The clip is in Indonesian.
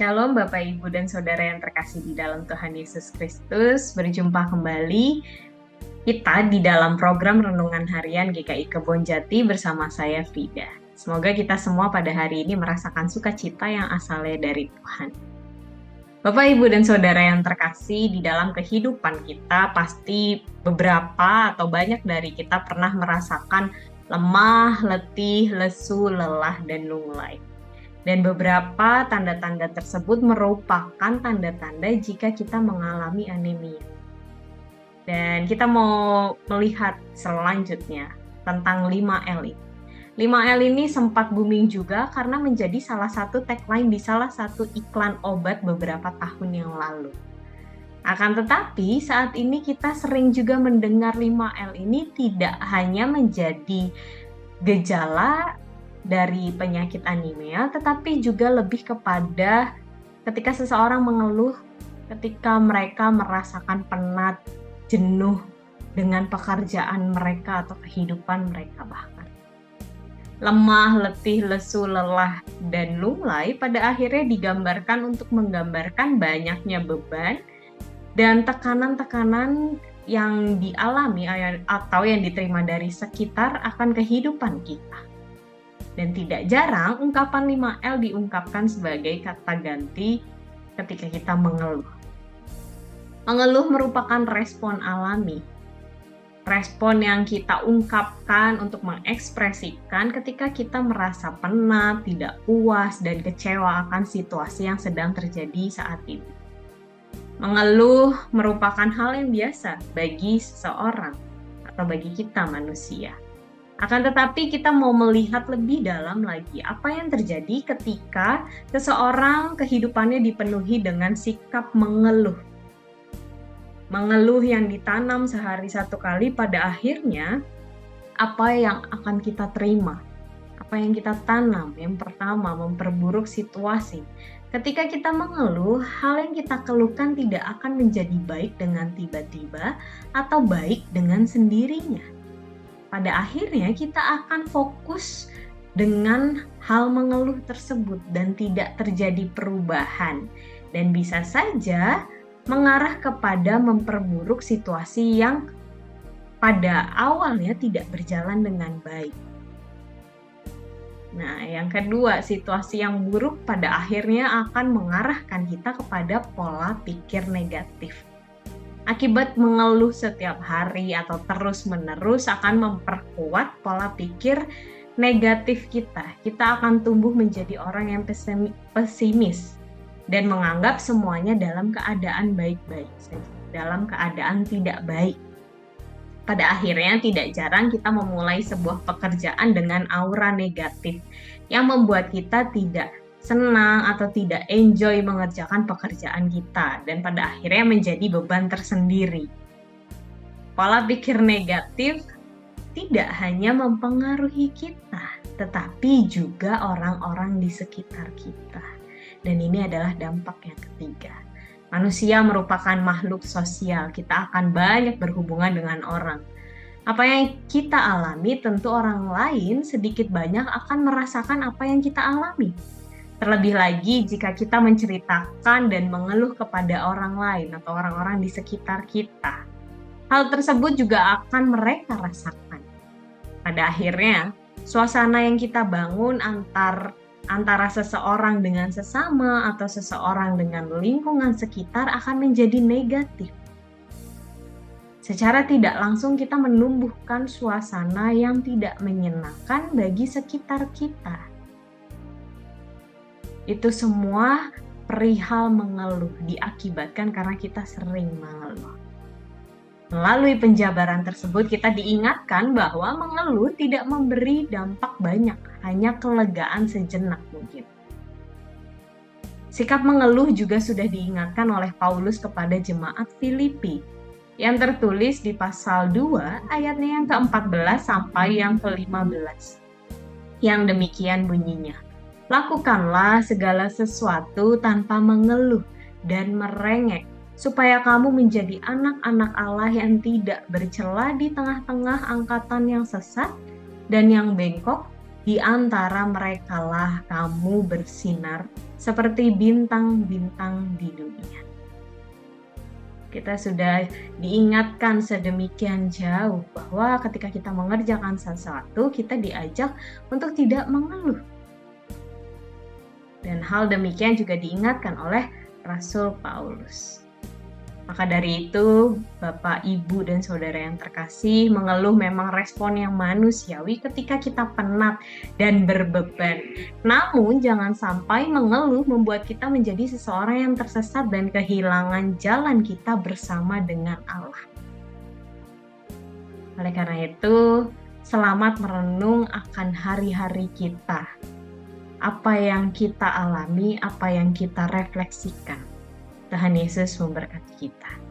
Shalom Bapak Ibu dan Saudara yang terkasih di dalam Tuhan Yesus Kristus. Berjumpa kembali kita di dalam program Renungan Harian GKI Kebonjati bersama saya Frida. Semoga kita semua pada hari ini merasakan sukacita yang asalnya dari Tuhan. Bapak Ibu dan Saudara yang terkasih, di dalam kehidupan kita pasti beberapa atau banyak dari kita pernah merasakan lemah, letih, lesu, lelah, dan lunglai. Dan beberapa tanda-tanda tersebut merupakan tanda-tanda jika kita mengalami anemia. Dan kita mau melihat selanjutnya tentang 5L ini. 5L ini sempat booming juga karena menjadi salah satu tagline di salah satu iklan obat beberapa tahun yang lalu. Akan tetapi saat ini kita sering juga mendengar 5L ini tidak hanya menjadi gejala dari penyakit anemia, tetapi juga lebih kepada ketika seseorang mengeluh, ketika mereka merasakan penat, jenuh dengan pekerjaan mereka atau kehidupan mereka bahkan. Lemah, letih, lesu, lelah, dan lunglai pada akhirnya digambarkan untuk menggambarkan banyaknya beban dan tekanan-tekanan yang dialami atau yang diterima dari sekitar akan kehidupan kita. Dan tidak jarang ungkapan 5L diungkapkan sebagai kata ganti ketika kita mengeluh. Mengeluh merupakan respon alami. Respon yang kita ungkapkan untuk mengekspresikan ketika kita merasa penat, tidak puas, dan kecewa akan situasi yang sedang terjadi saat ini. Mengeluh merupakan hal yang biasa bagi seseorang atau bagi kita manusia. Akan tetapi kita mau melihat lebih dalam lagi apa yang terjadi ketika seseorang kehidupannya dipenuhi dengan sikap mengeluh. Mengeluh yang ditanam sehari satu kali pada akhirnya apa yang akan kita terima? Apa yang kita tanam? Yang pertama, memperburuk situasi. Ketika kita mengeluh, hal yang kita keluhkan tidak akan menjadi baik dengan tiba-tiba atau baik dengan sendirinya. Pada akhirnya kita akan fokus dengan hal mengeluh tersebut dan tidak terjadi perubahan. Dan bisa saja mengarah kepada memperburuk situasi yang pada awalnya tidak berjalan dengan baik. Nah, yang kedua, situasi yang buruk pada akhirnya akan mengarahkan kita kepada pola pikir negatif. Akibat mengeluh setiap hari atau terus-menerus akan memperkuat pola pikir negatif kita. Kita akan tumbuh menjadi orang yang pesimis dan menganggap semuanya dalam keadaan baik-baik saja, dalam keadaan tidak baik. Pada akhirnya tidak jarang kita memulai sebuah pekerjaan dengan aura negatif yang membuat kita tidak senang atau tidak enjoy mengerjakan pekerjaan kita dan pada akhirnya menjadi beban tersendiri. Pola pikir negatif tidak hanya mempengaruhi kita, tetapi juga orang-orang di sekitar kita. Dan ini adalah dampak yang ketiga. Manusia merupakan makhluk sosial, kita akan banyak berhubungan dengan orang. Apa yang kita alami tentu orang lain sedikit banyak akan merasakan apa yang kita alami. Terlebih lagi jika kita menceritakan dan mengeluh kepada orang lain atau orang-orang di sekitar kita. Hal tersebut juga akan mereka rasakan. Pada akhirnya, suasana yang kita bangun antara seseorang dengan sesama atau seseorang dengan lingkungan sekitar akan menjadi negatif. Secara tidak langsung kita menumbuhkan suasana yang tidak menyenangkan bagi sekitar kita. Itu semua perihal mengeluh diakibatkan karena kita sering mengeluh. Melalui penjabaran tersebut kita diingatkan bahwa mengeluh tidak memberi dampak banyak, hanya kelegaan sejenak mungkin. Sikap mengeluh juga sudah diingatkan oleh Paulus kepada jemaat Filipi yang tertulis di pasal 2 ayatnya yang ke-14 sampai yang ke-15. Yang demikian bunyinya. Lakukanlah segala sesuatu tanpa mengeluh dan merengek, supaya kamu menjadi anak-anak Allah yang tidak bercela di tengah-tengah angkatan yang sesat dan yang bengkok, Di antara merekalah kamu bersinar seperti bintang-bintang di dunia. Kita sudah diingatkan sedemikian jauh bahwa ketika kita mengerjakan sesuatu, kita diajak untuk tidak mengeluh. Dan hal demikian juga diingatkan oleh Rasul Paulus. Maka dari itu, Bapak, Ibu, dan Saudara yang terkasih, mengeluh memang respon yang manusiawi ketika kita penat dan berbeban. Namun, jangan sampai mengeluh membuat kita menjadi seseorang yang tersesat dan kehilangan jalan kita bersama dengan Allah. Oleh karena itu, selamat merenung akan hari-hari kita. Apa yang kita alami, apa yang kita refleksikan. Tuhan Yesus memberkati kita.